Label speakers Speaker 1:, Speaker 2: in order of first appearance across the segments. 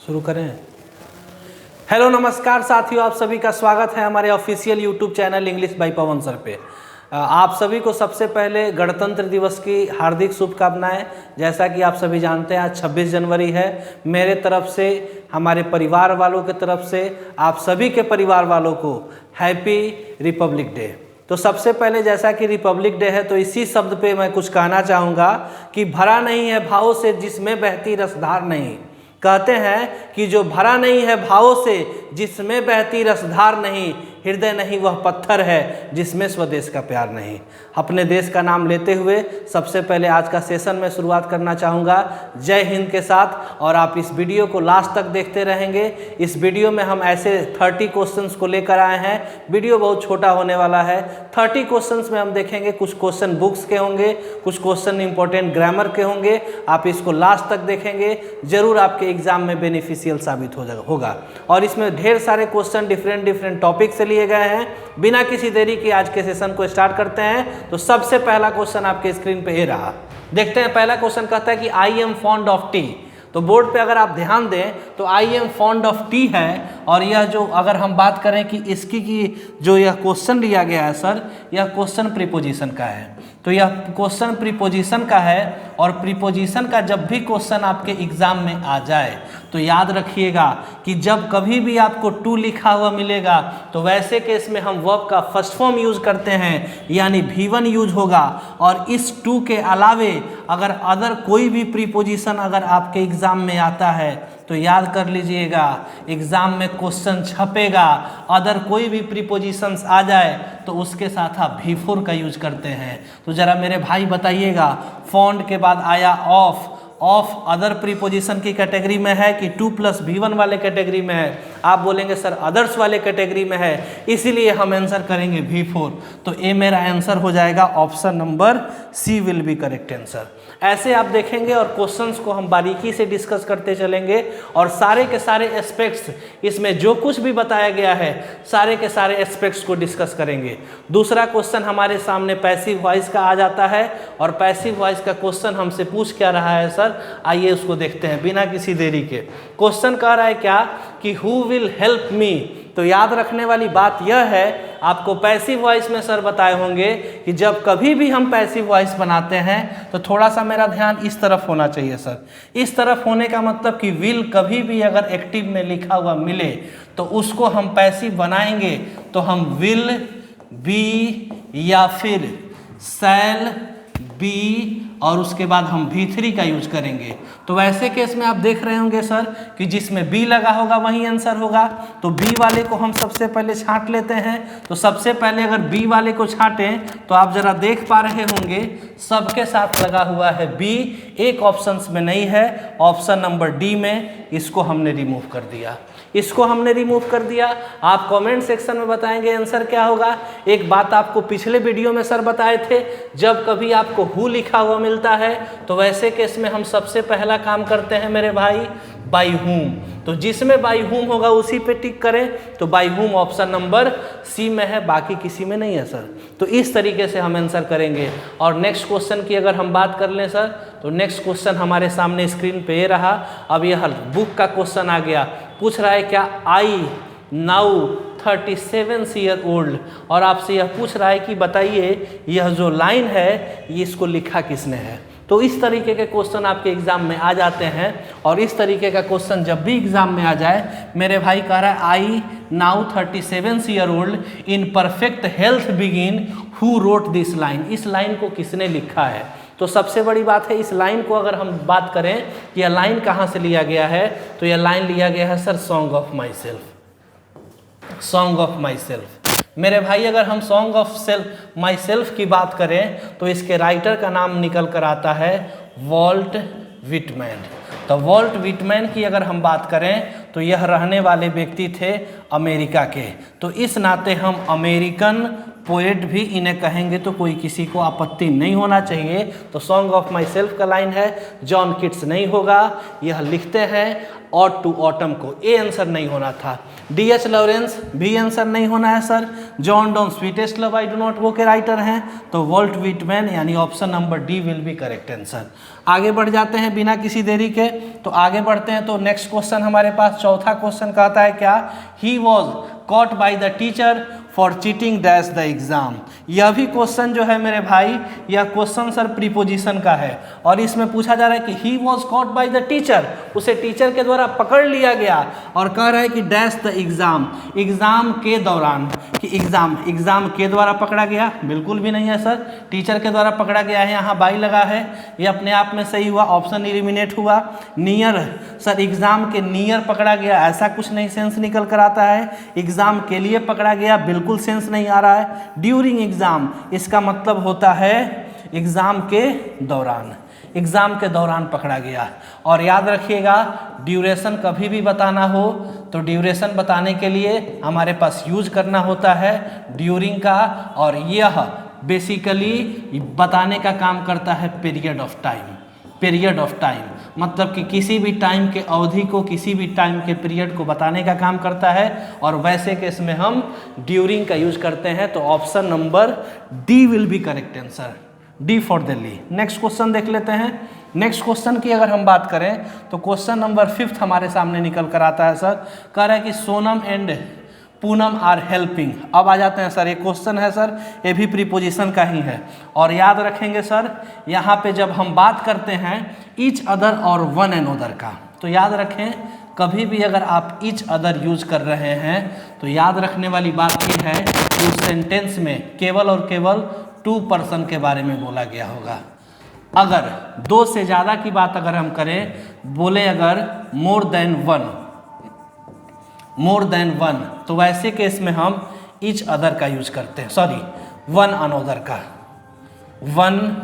Speaker 1: शुरू करें। हेलो नमस्कार साथियों, आप सभी का स्वागत है हमारे official YouTube channel English by Pawan sir पे। आप सभी को सबसे पहले गणतंत्र दिवस की हार्दिक शुभकामनाएं। जैसा कि आप सभी जानते हैं आज 26 जनवरी है। मेरे तरफ से, हमारे परिवार वालों की तरफ से आप सभी के परिवार वालों को हैप्पी रिपब्लिक डे। तो सबसे पहले जैसा कि रिपब्लिक डे है तो इसी शब्द पे मैं कुछ कहना चाहूँगा कि भरा नहीं है भावों से जिसमें बहती रसधार नहीं। कहते हैं कि जो भरा नहीं है भावों से जिसमें बहती रसधार नहीं, हृदय नहीं वह पत्थर है जिसमें स्वदेश का प्यार नहीं। अपने देश का नाम लेते हुए सबसे पहले आज का सेशन में शुरुआत करना चाहूँगा जय हिंद के साथ। और आप इस वीडियो को लास्ट तक देखते रहेंगे। इस वीडियो में हम ऐसे 30 क्वेश्चंस को लेकर आए हैं। वीडियो बहुत छोटा होने वाला है। 30 क्वेश्चंस में हम देखेंगे, कुछ क्वेश्चन बुक्स के होंगे, कुछ क्वेश्चन इंपॉर्टेंट ग्रामर के होंगे। आप इसको लास्ट तक देखेंगे, जरूर आपके एग्जाम में बेनिफिशियल साबित होगा। और इसमें ढेर सारे क्वेश्चन डिफरेंट टॉपिक से लिए गए हैं। बिना किसी देरी के आज के सेशन को स्टार्ट करते हैं। तो सबसे पहला क्वेश्चन आपके स्क्रीन पे ये रहा। देखते हैं, पहला क्वेश्चन कहता है कि I am fond of T. तो बोर्ड पे अगर आप ध्यान दें तो I am fond of T है। और यह जो अगर हम बात करें कि इसकी जो यह क्वेश्चन लिया गया है सर, यह क्वेश्चन प्रीपोजिशन का है। तो यह क्वेश्चन प्रीपोजिशन का है। और प्रीपोजिशन का जब भी क्वेश्चन आपके एग्जाम में आ जाए तो याद रखिएगा कि जब कभी भी आपको टू लिखा हुआ मिलेगा तो वैसे केस में हम वर्ब का फर्स्ट फॉर्म यूज करते हैं, यानी V1 यूज होगा। और इस टू के अलावे अगर अदर कोई भी प्रीपोजिशन अगर आपके एग्जाम में आता है तो याद कर लीजिएगा, एग्जाम में क्वेश्चन छपेगा, अदर कोई भी प्रीपोजिशंस आ जाए तो उसके साथ आप V4 का यूज करते हैं। तो जरा मेरे भाई बताइएगा, फॉन्ड के बाद आया ऑफ अदर प्रीपोजिशन की कैटेगरी में है कि 2 + V1 वाले कैटेगरी में है? आप बोलेंगे सर अदर्स वाले कैटेगरी में है, इसीलिए हम आंसर करेंगे V4। तो ए मेरा आंसर हो जाएगा, option number C will be correct answer. ऐसे आप देखेंगे और क्वेश्चंस को हम बारीकी से डिस्कस करते चलेंगे और सारे के सारे एस्पेक्ट्स, इसमें जो कुछ भी बताया गया है सारे के सारे एस्पेक्ट्स को डिस्कस करेंगे। दूसरा क्वेश्चन हमारे सामने पैसिव वॉइस का आ जाता है। और पैसिव वॉइस का क्वेश्चन हमसे पूछ क्या रहा है सर, आइए उसको देखते हैं बिना किसी देरी के। क्वेश्चन कह रहा है क्या कि हु विल हेल्प मी। तो याद रखने वाली बात यह है, आपको पैसिव वॉइस में सर बताए होंगे कि जब कभी भी हम पैसिव वॉइस बनाते हैं तो थोड़ा सा मेरा ध्यान इस तरफ होना चाहिए सर। इस तरफ होने का मतलब कि विल कभी भी अगर एक्टिव में लिखा हुआ मिले तो उसको हम पैसिव बनाएंगे तो हम विल बी या फिर शैल बी और उसके बाद हम V3 का यूज करेंगे। तो वैसे केस में आप देख रहे होंगे सर कि जिसमें बी लगा होगा वही आंसर होगा। तो बी वाले को हम सबसे पहले छांट लेते हैं। तो सबसे पहले अगर बी वाले को छांटें तो आप जरा देख पा रहे होंगे सबके साथ लगा हुआ है बी, एक ऑप्शंस में नहीं है, ऑप्शन नंबर डी में। इसको हमने रिमूव कर दिया, इसको हमने रिमूव कर दिया। आप कमेंट सेक्शन में बताएंगे आंसर क्या होगा। एक बात आपको पिछले वीडियो में सर बताए थे, जब कभी आपको हु लिखा हुआ मिलता है तो वैसे केस में हम सबसे पहला काम करते हैं मेरे भाई, बाय हुम। तो जिसमें बाय हुम होगा उसी पे टिक करें। तो बाय हुम ऑप्शन नंबर सी में है, बाकी किसी में नहीं है सर। तो इस तरीके से हम आंसर करेंगे। और नेक्स्ट क्वेश्चन की अगर हम बात कर लें सर, तो नेक्स्ट क्वेश्चन हमारे सामने स्क्रीन पे ये रहा। अब यह बुक का क्वेश्चन आ गया, पूछ रहा है क्या आई नाउ 37 ईयर ओल्ड। और आपसे यह पूछ रहा है कि बताइए यह जो लाइन है ये इसको लिखा किसने है। तो इस तरीके के क्वेश्चन आपके एग्जाम में आ जाते हैं। और इस तरीके का क्वेश्चन जब भी एग्जाम में आ जाए, मेरे भाई कह रहा है I now 37 year old in perfect health begin, who wrote this line. इस लाइन को किसने लिखा है। तो सबसे बड़ी बात है, इस लाइन को अगर हम बात करें कि यह लाइन कहाँ से लिया गया है, तो यह लाइन लिया गया है sir song of my self. Song of my self मेरे भाई, अगर हम सॉन्ग ऑफ माई सेल्फ की बात करें तो इसके राइटर का नाम निकल कर आता है वॉल्ट विटमैन। तो वॉल्ट विटमैन की अगर हम बात करें तो यह रहने वाले व्यक्ति थे अमेरिका के। तो इस नाते हम अमेरिकन पोएट भी इन्हें कहेंगे तो कोई किसी को आपत्ति नहीं होना चाहिए। तो सॉन्ग ऑफ माई सेल्फ का लाइन है, जॉन किट्स नहीं होगा, यह लिखते हैं ऑट टू ऑटम को, ए आंसर नहीं होना था। डी.एच. लॉरेंस भी आंसर नहीं होना है sir. John Donne sweetest love I do not वो के राइटर हैं, तो वॉल्ट व्हिटमैन, यानी option number D will be correct answer. आगे बढ़ जाते हैं बिना किसी देरी के, तो आगे बढ़ते हैं। तो नेक्स्ट क्वेश्चन हमारे पास चौथा क्वेश्चन कहता है क्या, he was caught by the teacher for cheating dash the exam. यह भी क्वेश्चन जो है मेरे भाई, यह क्वेश्चन सर प्रीपोजिशन का है और इसमें पूछा जा रहा है कि he was caught by the teacher, उसे टीचर के द्वारा पकड़ लिया गया और कह रहा है कि डैश द एग्जाम, एग्जाम के दौरान, कि एग्जाम के द्वारा पकड़ा गया, बिल्कुल भी नहीं है सर, टीचर के द्वारा पकड़ा गया है, यहाँ बाई लगा है, ये अपने आप में सही हुआ, ऑप्शन एलिमिनेट हुआ। नियर सर, एग्जाम के नियर पकड़ा गया, ऐसा कुछ नहीं सेंस निकल कर आता है। एग्जाम के लिए पकड़ा गया, बिल्कुल सेंस नहीं आ रहा है। ड्यूरिंग एग्जाम, इसका मतलब होता है एग्जाम के दौरान, एग्जाम के दौरान पकड़ा गया। और याद रखिएगा, ड्यूरेशन कभी भी बताना हो तो ड्यूरेशन बताने के लिए हमारे पास यूज करना होता है ड्यूरिंग का, और यह बेसिकली बताने का काम करता है period of time. Period of time मतलब कि किसी भी टाइम के अवधि को, किसी भी टाइम के पीरियड को बताने का काम करता है, और वैसे केस में हम ड्यूरिंग का यूज करते हैं। तो option number D will be correct answer, D for Delhi. Next question देख लेते हैं। नेक्स्ट क्वेश्चन की अगर हम बात करें तो क्वेश्चन नंबर 5 हमारे सामने निकल कर आता है सर, कह रहा है कि Sonam and Poonam are helping. अब आ जाते हैं सर, ये क्वेश्चन है सर, ये भी प्रीपोजिशन का ही है। और याद रखेंगे सर, यहाँ पे जब हम बात करते हैं ईच अदर और वन एंड अदर का, तो याद रखें कभी भी अगर आप ईच अदर यूज कर रहे हैं तो याद रखने वाली बात ये है कि उस सेंटेंस में केवल और केवल 2 पर्सन के बारे में बोला गया होगा। अगर 2 से ज़्यादा की बात अगर हम करें, बोले अगर मोर देन वन, तो वैसे केस में हम ईच अदर का यूज करते हैं, सॉरी वन अनोदर का, वन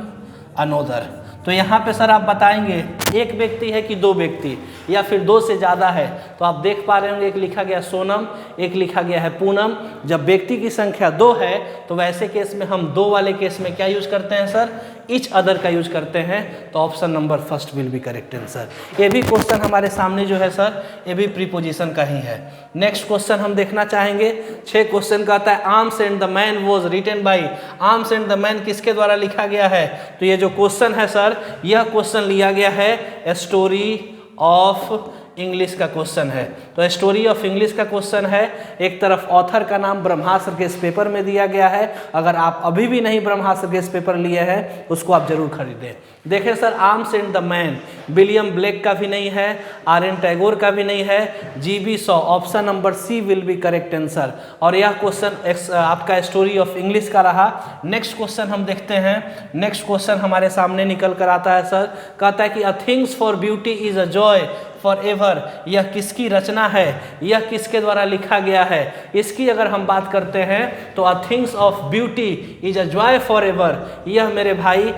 Speaker 1: अनोदर। तो यहाँ पे सर आप बताएंगे एक व्यक्ति है कि 2 व्यक्ति, या फिर 2 से ज़्यादा है। तो आप देख पा रहे होंगे एक लिखा गया सोनम, एक लिखा गया है पूनम। जब व्यक्ति की संख्या 2 है तो वैसे केस में हम 2 वाले केस में क्या यूज करते हैं सर, ईच अदर का यूज करते हैं। तो option number first will be correct answer. ये भी क्वेश्चन हमारे सामने जो है सर, ये भी प्रीपोजिशन का ही है। नेक्स्ट क्वेश्चन हम देखना चाहेंगे। 6 क्वेश्चन का आता है Arms and the Man was written by. Arms and the Man किसके द्वारा लिखा गया है? तो ये जो क्वेश्चन है सर, यह क्वेश्चन लिया गया है स्टोरी ऑफ इंग्लिश का क्वेश्चन है। तो स्टोरी ऑफ इंग्लिश का क्वेश्चन है। एक तरफ ऑथर का नाम ब्रह्मास्त्र गेस्ट पेपर में दिया गया है। अगर आप अभी भी नहीं ब्रह्मास्त्र गेस्ट पेपर लिए हैं, उसको आप जरूर खरीदें। देखें sir, arms and the man William Blake का भी नहीं है, आर.एन. टैगोर का भी नहीं है, G B. Shaw. Option number C will be correct answer. और यह क्वेश्चन आपका स्टोरी ऑफ इंग्लिश का रहा। नेक्स्ट क्वेश्चन हम देखते हैं। नेक्स्ट क्वेश्चन हमारे सामने निकल कर आता है सर, कहता है कि a things for beauty is a joy for ever. यह किसकी रचना है? यह किसके द्वारा लिखा गया है? इसकी अगर हम बात करते हैं तो a things of beauty is a joy for ever, यह मेरे भाई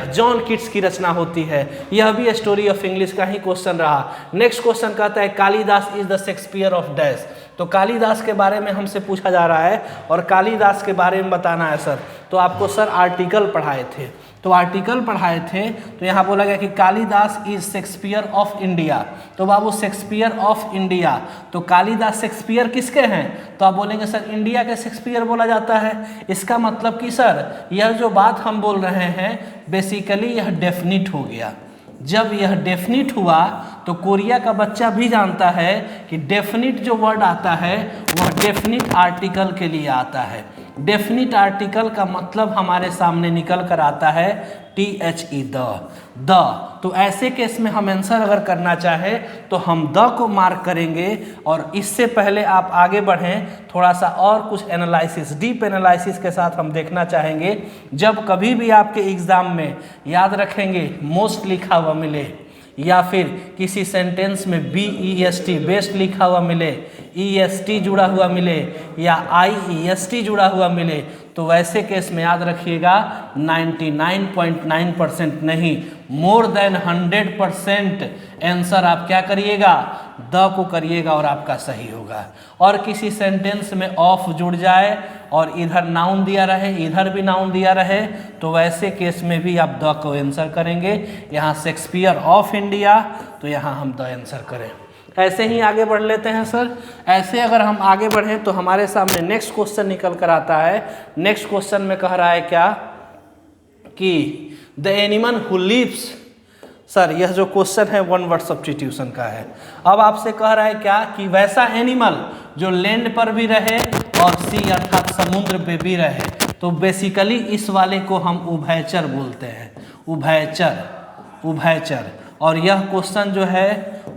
Speaker 1: जॉन किट्स की रचना होती है। यह भी स्टोरी ऑफ इंग्लिश का ही क्वेश्चन रहा। नेक्स्ट क्वेश्चन कहता है Kalidas is the Shakespeare of dash. तो कालिदास के बारे में हमसे पूछा जा रहा है और कालिदास के बारे में बताना है सर। तो आपको सर आर्टिकल पढ़ाए थे, तो यहाँ बोला गया कि Kalidas is Shakespeare of India. तो बाबू शेक्सपियर ऑफ इंडिया, तो कालिदास शेक्सपियर किसके हैं? तो आप बोलेंगे सर इंडिया के शेक्सपियर बोला जाता है। इसका मतलब कि सर यह जो बात हम बोल रहे हैं बेसिकली यह डेफिनिट हो गया। जब यह डेफिनिट हुआ तो कोरिया का बच्चा भी जानता है कि डेफिनिट जो वर्ड आता है वह डेफिनिट आर्टिकल के लिए आता है। डेफिनिट आर्टिकल का मतलब हमारे सामने निकल कर आता है THE द। तो ऐसे केस में हम आंसर अगर करना चाहें तो हम द को मार्क करेंगे। और इससे पहले आप आगे बढ़ें, थोड़ा सा और कुछ एनालिसिस, डीप एनालिसिस के साथ हम देखना चाहेंगे। जब कभी भी आपके एग्जाम में याद रखेंगे मोस्ट लिखा हुआ मिले, या फिर किसी सेंटेंस में BEST बेस्ट लिखा हुआ मिले, EST जुड़ा हुआ मिले, या IEST जुड़ा हुआ मिले, तो वैसे केस में याद रखिएगा 99.9% नहीं, मोर देन 100% आंसर आप क्या करिएगा, द को करिएगा और आपका सही होगा। और किसी सेंटेंस में ऑफ जुड़ जाए और इधर नाउन दिया रहे, इधर भी नाउन दिया रहे, तो वैसे केस में भी आप द को आंसर करेंगे। यहाँ शेक्सपियर ऑफ इंडिया, तो यहाँ हम द आंसर करें। ऐसे ही आगे बढ़ लेते हैं सर। ऐसे अगर हम आगे बढ़ें तो हमारे सामने नेक्स्ट क्वेश्चन निकल कर आता है। नेक्स्ट क्वेश्चन में कह रहा है क्या कि the animal who lives, sir यह जो क्वेश्चन है वन वर्ड सब्स्टिट्यूशन का है। अब आपसे कह रहा है क्या कि वैसा एनिमल जो लैंड पर भी रहे और सी अर्थात समुद्र पे भी रहे, तो बेसिकली इस वाले को हम उभयचर बोलते हैं, उभयचर, उभयचर। और यह क्वेश्चन जो है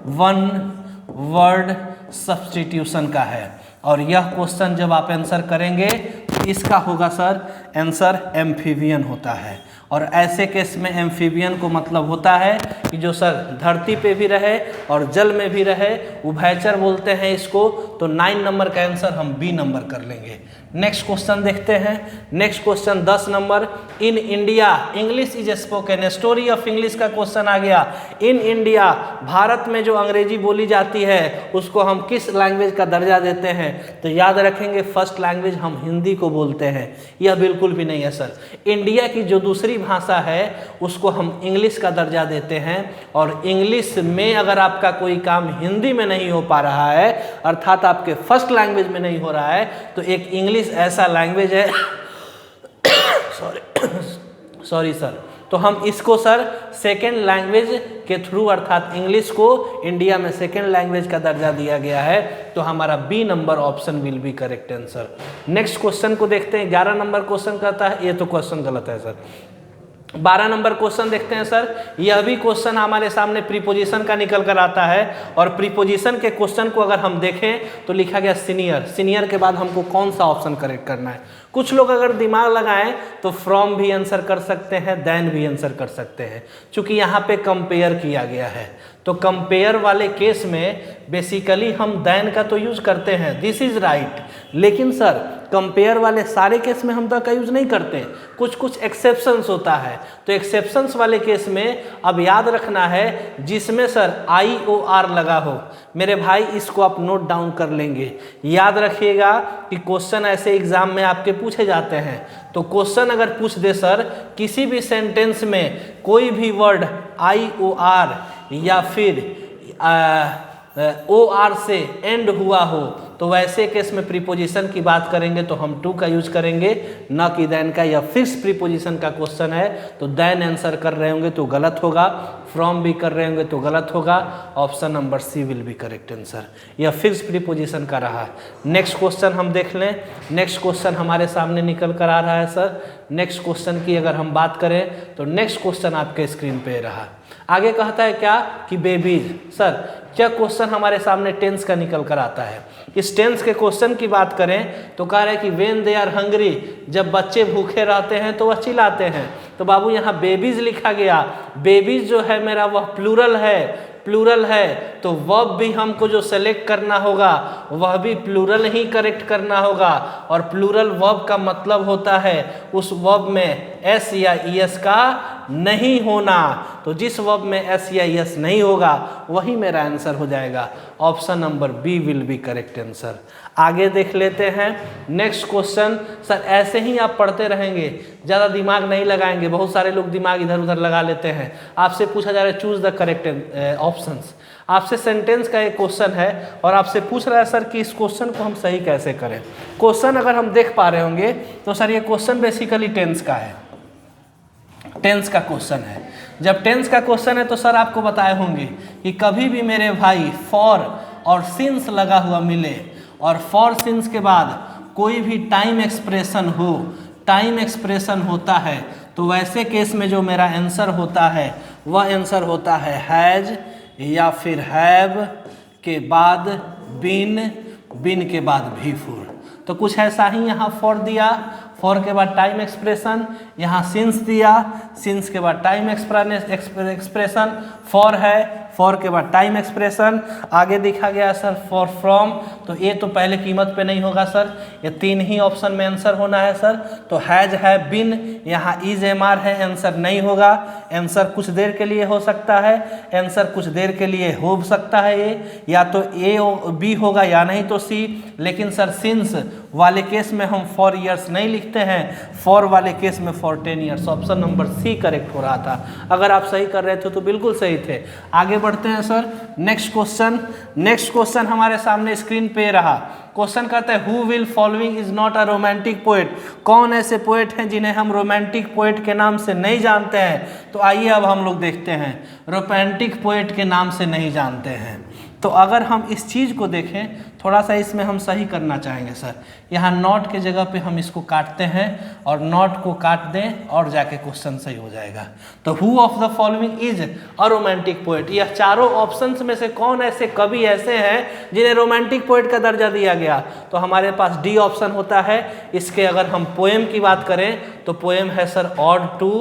Speaker 1: वन वर्ड सब्स्टिट्यूशन का है। और यह क्वेश्चन जब आप आंसर करेंगे तो इसका होगा सर आंसर एम्फीबियन होता है। और ऐसे केस में एम्फीबियन को मतलब होता है कि जो सर धरती पे भी रहे और जल में भी रहे, उभयचर बोलते हैं इसको। तो 9 नंबर का आंसर हम बी नंबर कर लेंगे। नेक्स्ट क्वेश्चन देखते हैं। Next question 10 number, in India English is spoken, story of English का क्वेश्चन आ गया। इन इंडिया, भारत में जो अंग्रेजी बोली जाती है उसको हम किस लैंग्वेज का दर्जा देते हैं? तो याद रखेंगे फर्स्ट लैंग्वेज हम हिंदी को बोलते हैं। यह बिल्कुल भी नहीं है सर। इंडिया की जो दूसरी भाषा है उसको हम इंग्लिश का दर्जा देते हैं। और इंग्लिश में अगर आपका कोई काम हिंदी में नहीं हो पा रहा है, अर्थात आपके फर्स्ट लैंग्वेज में नहीं हो रहा है, तो एक इंग्लिश ऐसा लैंग्वेज है सॉरी सर, तो हम इसको सर सेकेंड लैंग्वेज के थ्रू, अर्थात इंग्लिश को इंडिया में सेकेंड लैंग्वेज का दर्जा दिया गया है। तो हमारा B number option will be correct answer. Next question को देखते हैं। 11 नंबर क्वेश्चन कहता है, ये तो क्वेश्चन गलत है सर। 12 नंबर क्वेश्चन देखते हैं सर। यह भी क्वेश्चन हमारे सामने प्रीपोजिशन का निकल कर आता है। और प्रीपोजिशन के क्वेश्चन को अगर हम देखें तो लिखा गया सीनियर। सीनियर के बाद हमको कौन सा ऑप्शन करेक्ट करना है? कुछ लोग अगर दिमाग लगाएं तो फ्रॉम भी आंसर कर सकते हैं, देन भी आंसर कर सकते हैं। चूंकि यहाँ पे कंपेयर किया गया है, तो कंपेयर वाले केस में बेसिकली हम देन का तो यूज करते हैं, दिस इज राइट। लेकिन सर कंपेयर वाले सारे केस में हम द का यूज नहीं करते, कुछ कुछ एक्सेप्शंस होता है। तो एक्सेप्शंस वाले केस में अब याद रखना है जिसमें सर IOR लगा हो। मेरे भाई इसको आप नोट डाउन कर लेंगे। याद रखिएगा कि क्वेश्चन ऐसे एग्जाम में आपके पूछे जाते हैं। तो क्वेश्चन अगर पूछ दे सर किसी भी सेंटेंस में कोई भी वर्ड IOR या फिर OR से एंड हुआ हो, तो वैसे केस में प्रीपोजिशन की बात करेंगे तो हम टू का यूज करेंगे, न कि देन का। या फिक्स प्रीपोजिशन का क्वेश्चन है तो देन आंसर कर रहे होंगे तो गलत होगा, फ्रॉम भी कर रहे होंगे तो गलत होगा। Option number C will be correct answer. यह फिक्स प्रीपोजिशन का रहा। नेक्स्ट क्वेश्चन हम देख लें। नेक्स्ट क्वेश्चन हमारे सामने निकल कर आ रहा है सर। नेक्स्ट क्वेश्चन की अगर हम बात करें तो नेक्स्ट क्वेश्चन आपके स्क्रीन पे रहा। आगे कहता है क्या कि बेबीज। सर क्या क्वेश्चन हमारे सामने टेंस का निकल कर आता है। इस टेंस के क्वेश्चन की बात करें तो कह रहे हैं कि व्हेन दे आर हंग्री, जब बच्चे भूखे रहते हैं तो वह चिल्लाते हैं। तो बाबू यहाँ बेबीज लिखा गया। बेबीज जो है मेरा वह प्लूरल है, प्लूरल है, तो वर्ब भी हमको जो सेलेक्ट करना होगा वह भी प्लूरल ही करेक्ट करना होगा। और प्लूरल वर्ब का मतलब होता है उस वर्ब में एस या ईएस का नहीं होना। तो जिस वर्ब में एस या ईएस नहीं होगा वही मेरा आंसर हो जाएगा। Option number B will be correct answer. आगे देख लेते हैं नेक्स्ट क्वेश्चन। सर ऐसे ही आप पढ़ते रहेंगे, ज़्यादा दिमाग नहीं लगाएंगे। बहुत सारे लोग दिमाग इधर उधर लगा लेते हैं। आपसे पूछा जा रहा है चूज द करेक्ट ऑप्शंस। आपसे सेंटेंस का एक क्वेश्चन है और आपसे पूछ रहा है सर कि इस क्वेश्चन को हम सही कैसे करें। क्वेश्चन अगर हम देख पा रहे होंगे तो सर ये क्वेश्चन बेसिकली टेंस का है, टेंस का क्वेश्चन है। जब टेंस का क्वेश्चन है तो सर आपको बताए होंगे कि कभी भी मेरे भाई फॉर और सिंस लगा हुआ मिले और फॉर सिंस के बाद कोई भी टाइम एक्सप्रेशन हो, टाइम एक्सप्रेशन होता है, तो वैसे केस में जो मेरा आंसर होता है वह आंसर होता है हैज या फिर हैव के बाद बिन, बिन के बाद भी फॉर। तो कुछ ऐसा ही यहाँ फॉर दिया, फॉर के बाद टाइम एक्सप्रेशन, यहाँ सिंस दिया, सिंस के बाद टाइम एक्सप्रेशन, फॉर है, फॉर के बाद टाइम एक्सप्रेशन, आगे दिखा गया सर फॉर फ्रॉम, तो ये तो पहले कीमत पे नहीं होगा सर, ये 3 ही ऑप्शन में आंसर होना है सर। तो हैज है, बिन, यहाँ इज एमआर है, आंसर नहीं होगा। आंसर कुछ देर के लिए हो सकता है, आंसर कुछ देर के लिए हो सकता है ये, या तो ए बी होगा या नहीं तो सी। लेकिन सर सिंस वाले केस में हम 4 ईयर्स नहीं लिखते हैं, फॉर वाले केस में for 10 years. Option number C correct हो रहा था। अगर आप सही कर रहे थे तो बिल्कुल सही थे। आगे बढ़ते हैं सर, नेक्स्ट क्वेश्चन हमारे सामने स्क्रीन पे रहा। क्वेश्चन करते हैं who will following is not a romantic poet. कौन ऐसे पोएट हैं जिन्हें हम रोमांटिक पोएट के नाम से नहीं जानते हैं? तो आइए अब हम लोग देखते हैं, रोमांटिक पोएट के नाम से नहीं जानते हैं। तो अगर हम इस चीज़ को देखें, थोड़ा सा इसमें हम सही करना चाहेंगे सर। यहाँ नॉट के जगह पे हम इसको काटते हैं और नॉट को काट दें और जाके क्वेश्चन सही हो जाएगा। तो who of the following is a romantic poet, यह चारों ऑप्शंस में से कौन ऐसे कवि ऐसे हैं जिन्हें रोमांटिक पोएट का दर्जा दिया गया? तो हमारे पास डी ऑप्शन होता है। इसके अगर हम पोएम की बात करें तो पोएम है सर ऑड टू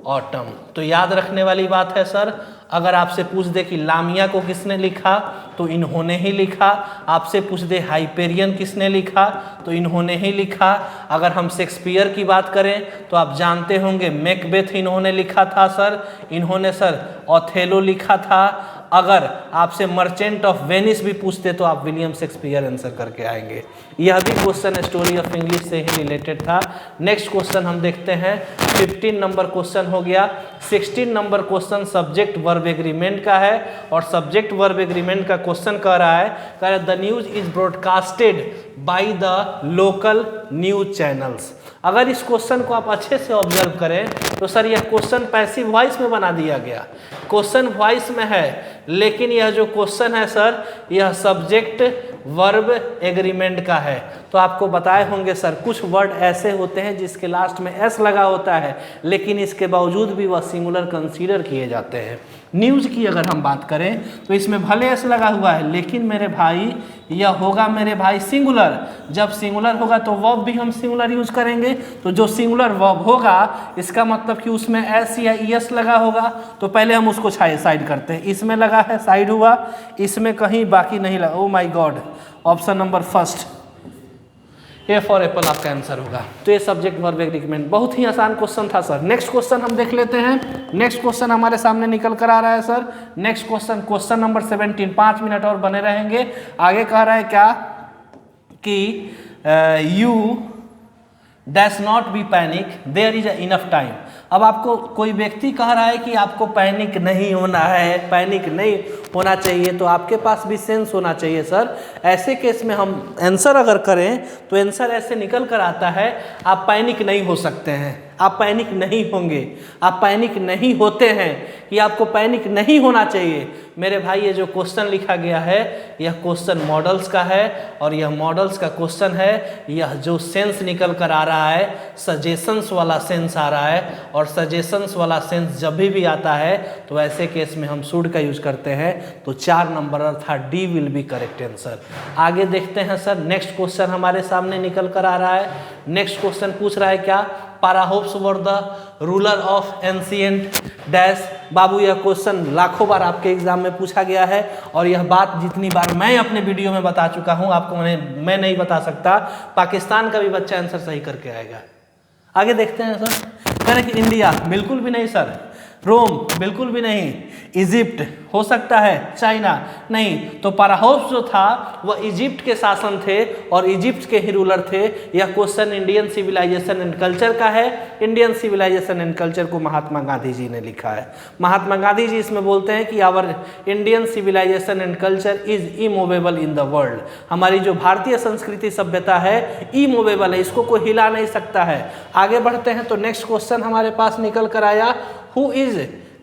Speaker 1: ऑटम। तो याद रखने वाली बात है सर, अगर आपसे पूछ दे कि लामिया को किसने लिखा तो इन्होंने ही लिखा। आपसे पूछ दे हाइपेरियन किसने लिखा तो इन्होंने ही लिखा। अगर हम शेक्सपियर की बात करें तो आप जानते होंगे मैकबेथ इन्होंने लिखा था सर, इन्होंने सर ओथेलो लिखा था। अगर आपसे मर्चेंट ऑफ वेनिस भी पूछते तो आप विलियम शेक्सपियर आंसर करके आएंगे। यह भी क्वेश्चन स्टोरी ऑफ इंग्लिश से ही रिलेटेड था। नेक्स्ट क्वेश्चन हम देखते हैं, 15 नंबर क्वेश्चन हो गया। 16 number question subject verb agreement का है और सब्जेक्ट वर्ब एग्रीमेंट का क्वेश्चन कह रहा है the news is broadcasted by the local news channels. अगर इस क्वेश्चन को आप अच्छे से ऑब्जर्व करें तो सर यह क्वेश्चन पैसिव वॉइस में बना दिया गया, क्वेश्चन वॉइस में है, लेकिन यह जो क्वेश्चन है सर यह सब्जेक्ट वर्ब एग्रीमेंट का है। तो आपको बताए होंगे सर कुछ वर्ड ऐसे होते हैं जिसके लास्ट में एस लगा होता है, लेकिन इसके बावजूद भी वह सिंगुलर कंसीडर किए जाते हैं। न्यूज़ की अगर हम बात करें तो इसमें भले एस लगा हुआ है, लेकिन मेरे भाई यह होगा मेरे भाई सिंगुलर। जब सिंगुलर होगा तो वर्ब भी हम सिंगुलर यूज करेंगे। तो जो सिंगुलर वर्ब होगा इसका मतलब कि उसमें एस या ईएस लगा होगा। तो पहले हम उसको साइड करते हैं। इसमें लगा है साइड हुआ, इसमें कहीं बाकी नहीं लगा। Oh my God, option number first A for Apple आपका आंसर होगा। तो ये सब्जेक्ट वर्ब एग्रीमेंट बहुत ही आसान क्वेश्चन था सर। नेक्स्ट क्वेश्चन हम देख लेते हैं। नेक्स्ट क्वेश्चन हमारे सामने निकल कर आ रहा है sir. Next question number 17। 5 minute और बने रहेंगे। आगे कह रहा है क्या कि you dash not be panic, there is enough time. अब आपको कोई व्यक्ति कह रहा है कि आपको पैनिक नहीं होना है, पैनिक नहीं होना चाहिए, तो आपके पास भी सेंस होना चाहिए सर। ऐसे केस में हम आंसर अगर करें तो आंसर ऐसे निकल कर आता है, आप पैनिक नहीं हो सकते हैं, आप पैनिक नहीं होंगे, आप पैनिक नहीं होते हैं, कि आपको पैनिक नहीं होना चाहिए। मेरे भाई ये जो क्वेश्चन लिखा गया है यह क्वेश्चन मॉडल्स का है और यह मॉडल्स का क्वेश्चन है। यह जो सेंस निकल कर आ रहा है सजेशंस वाला सेंस आ रहा है, और सजेशंस वाला सेंस जब भी आता है तो ऐसे केस में हम शुड का यूज करते हैं। तो 4 नंबर अर्थात D will be correct answer. आगे देखते हैं सर। नेक्स्ट क्वेश्चन हमारे सामने निकल कर आ रहा है। नेक्स्ट क्वेश्चन पूछ रहा है क्या, pharaohs were the ruler of ancient dash. बाबू यह क्वेश्चन लाखों बार आपके एग्जाम में पूछा गया है और यह बात जितनी बार मैं अपने वीडियो में बता चुका हूं आपको मैं नहीं बता सकता। पाकिस्तान का भी बच्चा आंसर सही करके आएगा। आगे देखते हैं सर। कह रहे कि इंडिया, बिल्कुल भी नहीं सर। रोम, बिल्कुल भी नहीं। इजिप्ट हो सकता है, चाइना नहीं। तो पाराहोप्स जो था वह इजिप्ट के शासन थे और इजिप्ट के ही रूलर थे। यह question Indian civilisation and culture का है। इंडियन सिविलाइजेशन एंड कल्चर को महात्मा गांधी जी ने लिखा है। महात्मा गांधी जी इसमें बोलते हैं कि our Indian civilisation and culture is immovable in the world. हमारी जो भारतीय संस्कृति सभ्यता है इमूवेबल है, इसको कोई हिला नहीं सकता है। आगे बढ़ते हैं तो नेक्स्ट क्वेश्चन हमारे पास निकल कर आया, who is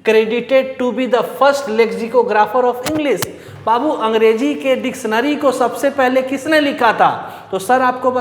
Speaker 1: credited to be the first lexicographer of English. बाबू अंग्रेजी के डिक्शनरी को सबसे पहले किसने लिखा था? तो सर आपको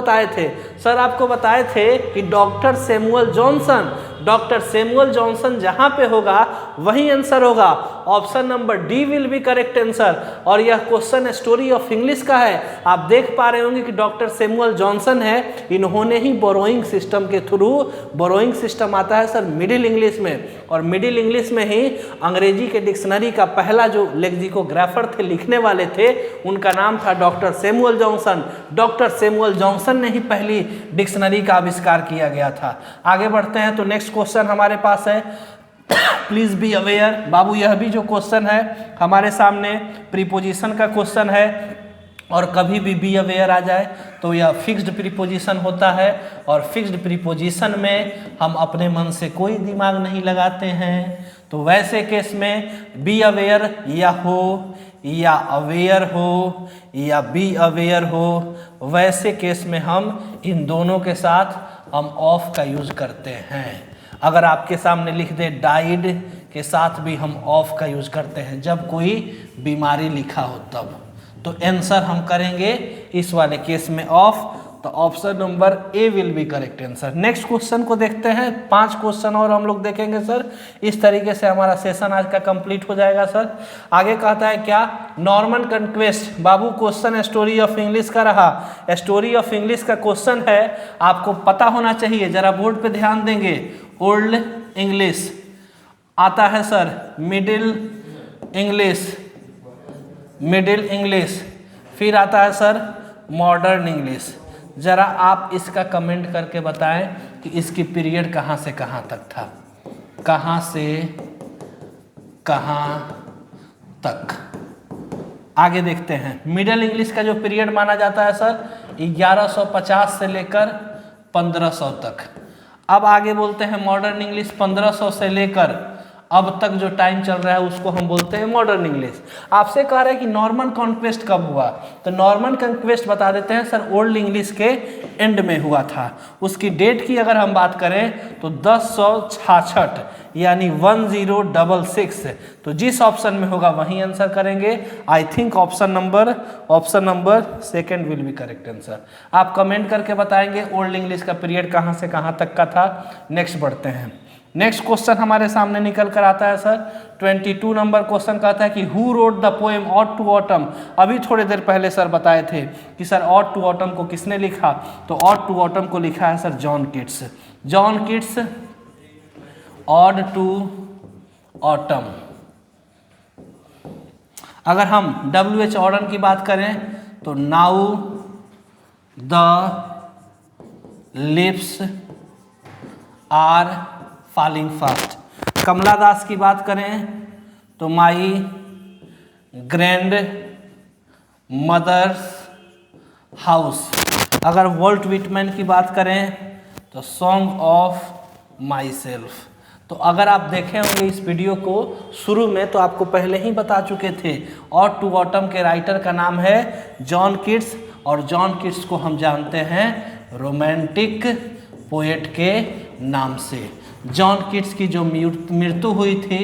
Speaker 1: बताए थे कि doctor Samuel Johnson. Doctor Samuel Johnson जहाँ पे होगा वही आंसर होगा। Option number D will be correct answer. और यह क्वेश्चन स्टोरी ऑफ इंग्लिश का है। आप देख पा रहे होंगे कि डॉक्टर सैमुअल जॉनसन है, इन्होंने ही बोरोइंग सिस्टम के थ्रू, बोरोइंग सिस्टम आता है सर मिडिल इंग्लिश में, और मिडिल इंग्लिश में ही अंग्रेजी के डिक्शनरी का पहला जो लेक्सिकोग्राफर थे, लिखने वाले थे, उनका नाम था doctor Samuel Johnson. Doctor Samuel Johnson ने ही पहली डिक्शनरी का आविष्कार किया गया था। आगे बढ़ते हैं तो नेक्स्ट क्वेश्चन हमारे पास है प्लीज बी अवेयर। बाबू यह भी जो क्वेश्चन है हमारे सामने प्रीपोजिशन का क्वेश्चन है, और कभी भी बी अवेयर आ जाए तो यह फिक्स्ड प्रीपोजिशन होता है, और फिक्स्ड प्रीपोजिशन में हम अपने मन से कोई दिमाग नहीं लगाते हैं। तो वैसे केस में बी अवेयर या हो या अवेयर हो या बी अवेयर हो, वैसे केस में हम इन दोनों के साथ हम ऑफ का यूज करते हैं। अगर आपके सामने लिख दे डाइड के साथ भी हम ऑफ का यूज करते हैं, जब कोई बीमारी लिखा हो तब। तो आंसर हम करेंगे इस वाले केस में ऑफ। तो option number A will be correct answer. Next question को देखते हैं। 5 क्वेश्चन और हम लोग देखेंगे सर। इस तरीके से हमारा सेशन आज का कंप्लीट हो जाएगा सर। आगे कहता है क्या, Norman conquest. Babu question story of English का रहा। स्टोरी ऑफ इंग्लिश का क्वेश्चन है, आपको पता होना चाहिए, जरा बोर्ड पे ध्यान देंगे। ओल्ड इंग्लिश आता है sir, middle English, middle English, फिर आता है सर मॉडर्न इंग्लिश। जरा आप इसका कमेंट करके बताएं कि इसकी पीरियड कहाँ से कहाँ तक था, कहाँ से कहाँ तक। आगे देखते हैं। मिडिल इंग्लिश का जो पीरियड माना जाता है सर 1150 से लेकर 1500 तक। अब आगे बोलते हैं मॉडर्न इंग्लिश 1500 से लेकर अब तक जो टाइम चल रहा है उसको हम बोलते हैं मॉडर्न इंग्लिश। आपसे कह रहे हैं कि नॉर्मन कॉन्क्वेस्ट कब हुआ, तो नॉर्मन कॉन्क्वेस्ट बता देते हैं सर ओल्ड इंग्लिश के एंड में हुआ था। उसकी डेट की अगर हम बात करें तो 1066 यानी 1066। तो जिस ऑप्शन में होगा वही आंसर करेंगे। I think option number second will be correct answer. आप कमेंट करके बताएंगे ओल्ड इंग्लिश का पीरियड कहाँ से कहाँ तक का था। नेक्स्ट बढ़ते हैं। नेक्स्ट क्वेश्चन हमारे सामने निकल कर आता है सर 22 नंबर क्वेश्चन कहता है कि who wrote the poem Ode to Autumn. अभी थोड़ी देर पहले सर बताए थे कि सर ऑट टू ऑटम को किसने लिखा, तो ऑट टू ऑटम को लिखा है sir John Keats. John Keats ode to autumn. अगर हम W.H. ऑर्डन की बात करें तो now the leaves are falling fast. Kamala Das की बात करें तो माई ग्रैंड मदर्स हाउस। अगर वॉल्ट विटमैन की बात करें तो सॉन्ग ऑफ माई सेल्फ। तो अगर आप देखे होंगे इस वीडियो को शुरू में तो आपको पहले ही बता चुके थे ऑट टू ऑटम के राइटर का नाम है जॉन कीट्स, और जॉन कीट्स को हम जानते हैं रोमांटिक पोएट के नाम से। जॉन कीट्स की जो मृत्यु हुई थी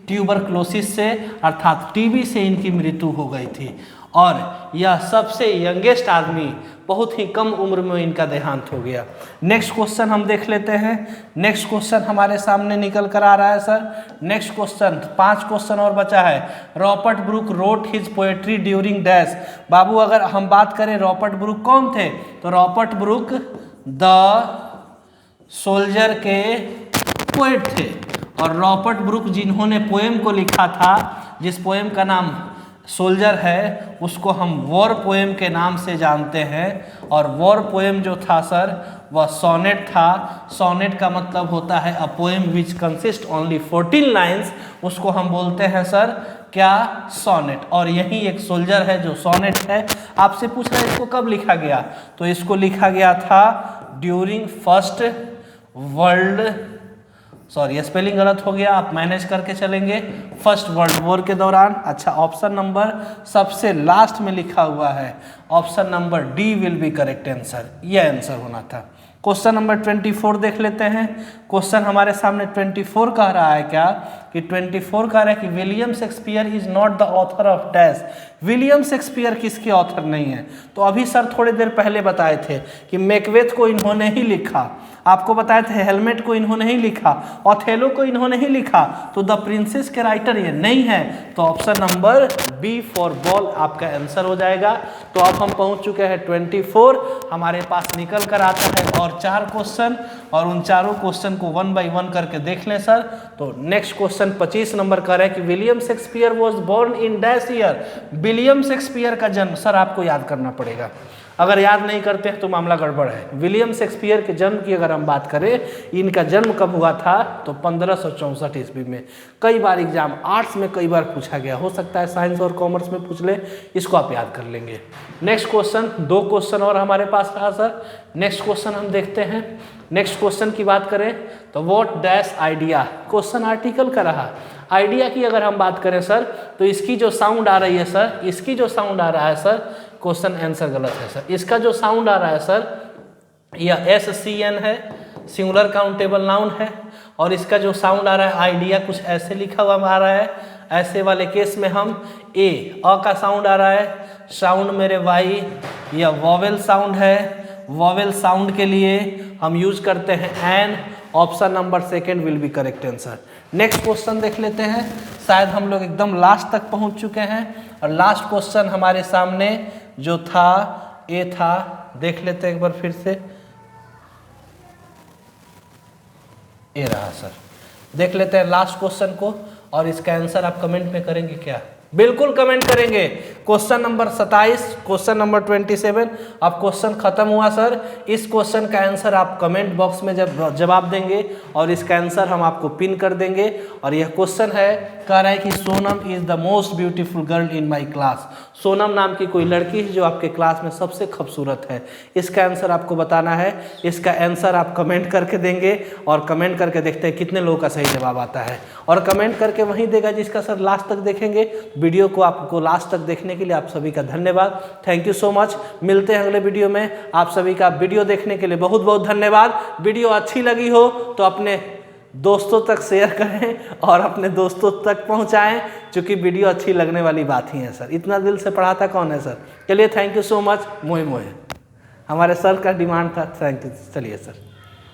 Speaker 1: ट्यूबरक्लोसिस से, अर्थात टीबी से इनकी मृत्यु हो गई थी, और यह सबसे यंगेस्ट आदमी, बहुत ही कम उम्र में इनका देहांत हो गया। नेक्स्ट क्वेश्चन हम देख लेते हैं। नेक्स्ट क्वेश्चन हमारे सामने निकल कर आ रहा है सर। नेक्स्ट क्वेश्चन 5 क्वेश्चन और बचा है। Robert Brooke wrote his poetry during dash. बाबू अगर हम बात करें रॉबर्ट ब्रूक कौन थे, तो रॉबर्ट ब्रूक द सोल्जर के पोएट थे, और रॉबर्ट ब्रूक जिन्होंने पोएम को लिखा था, जिस पोएम का नाम सोल्जर है, उसको हम वॉर पोएम के नाम से जानते हैं। और वॉर पोएम जो था सर वह सोनेट था। सोनेट का मतलब होता है a poem which consist only 14 lines, उसको हम बोलते हैं सर क्या, सोनेट। और यही एक सोल्जर है जो सोनेट है। आपसे पूछ रहे हैं इसको कब लिखा गया, तो इसको लिखा गया था during first world, sorry spelling गलत हो गया, आप मैनेज करके चलेंगे, फर्स्ट वर्ल्ड वॉर के दौरान। अच्छा, ऑप्शन नंबर सबसे लास्ट में लिखा हुआ है, option number D will be correct answer, यह आंसर होना था। क्वेश्चन नंबर 24 देख लेते हैं। क्वेश्चन हमारे सामने 24 कह रहा है क्या कि 24 कह रहा है कि William Shakespeare is not the author of dash. William Shakespeare किसके ऑथर नहीं है? तो अभी सर थोड़ी देर पहले बताए थे कि मैकबेथ को इन्होंने ही लिखा, आपको बताए थे हेलमेट को इन्होंने ही लिखा, ऑथेलो को इन्होंने ही लिखा, तो द प्रिंसेस के राइटर ये नहीं है। तो option number B for ball आपका आंसर हो जाएगा। तो अब हम पहुंच चुके हैं 24, हमारे पास निकल कर आता है और 4 क्वेश्चन, और उन चारों क्वेश्चन को 1 बाय 1 करके देख लें सर। तो नेक्स्ट क्वेश्चन 25 नंबर का है कि William Shakespeare was born in dash year. William Shakespeare का जन्म सर आपको याद करना पड़ेगा, अगर याद नहीं करते हैं तो मामला गड़बड़ है। विलियम शेक्सपियर के जन्म की अगर हम बात करें, इनका जन्म कब हुआ था तो 1564 ईस्वी में। कई बार एग्जाम आर्ट्स में कई बार पूछा गया, हो सकता है साइंस और कॉमर्स में पूछ ले, इसको आप याद कर लेंगे। नेक्स्ट क्वेश्चन, 2 क्वेश्चन और हमारे पास रहा सर। नेक्स्ट क्वेश्चन हम देखते हैं। नेक्स्ट क्वेश्चन की बात करें तो what dash idea, question article का रहा। आइडिया की अगर हम बात करें सर तो इसकी जो साउंड आ रही है सर, इसकी जो साउंड आ रहा है सर, क्वेश्चन आंसर गलत है सर। इसका जो साउंड आ रहा है सर यह SCN है, सिंगुलर काउंटेबल नाउन है, और इसका जो साउंड आ रहा है आइडिया कुछ ऐसे लिखा हुआ आ रहा है। ऐसे वाले केस में हम अ का साउंड आ रहा है, साउंड मेरे भाई यह वॉवेल साउंड है। वॉवेल साउंड के लिए हम यूज करते हैं an. Option number 2 will be correct answer. Next question देख लेते हैं, शायद हम लोग एकदम लास्ट तक पहुंच चुके हैं, और लास्ट क्वेश्चन हमारे सामने जो था ए था, देख लेते हैं एक बार फिर से। ए रहा सर, देख लेते हैं लास्ट क्वेश्चन को, और इसका आंसर आप कमेंट में करेंगे क्या? बिल्कुल कमेंट करेंगे। Question number 27, question number 27। अब क्वेश्चन खत्म हुआ सर। इस क्वेश्चन का आंसर आप कमेंट बॉक्स में जब जवाब देंगे, और इसका आंसर हम आपको पिन कर देंगे। और यह क्वेश्चन है, कह रहा है कि Sonam is the most beautiful girl in my class. Sonam नाम की कोई लड़की है जो आपके क्लास में सबसे खूबसूरत है। इसका आंसर आपको बताना है। इसका आंसर आप कमेंट करके देंगे, और कमेंट करके देखते हैं कितने लोगों का सही जवाब आता है, और कमेंट करके वहीं देगा जिसका सर लास्ट तक देखेंगे। वीडियो को आपको लास्ट तक देखने के लिए आप सभी का धन्यवाद। Thank you so much. मिलते हैं अगले वीडियो में। आप सभी का वीडियो देखने के लिए बहुत बहुत धन्यवाद। वीडियो अच्छी लगी हो तो अपने दोस्तों तक शेयर करें और अपने दोस्तों तक पहुंचाएं, क्योंकि वीडियो अच्छी लगने वाली बात ही है सर। इतना दिल से पढ़ाता कौन है सर? चलिए, थैंक यू सो मच। मोहे मोहे हमारे सर का डिमांड था। Thank you. चलिए सर।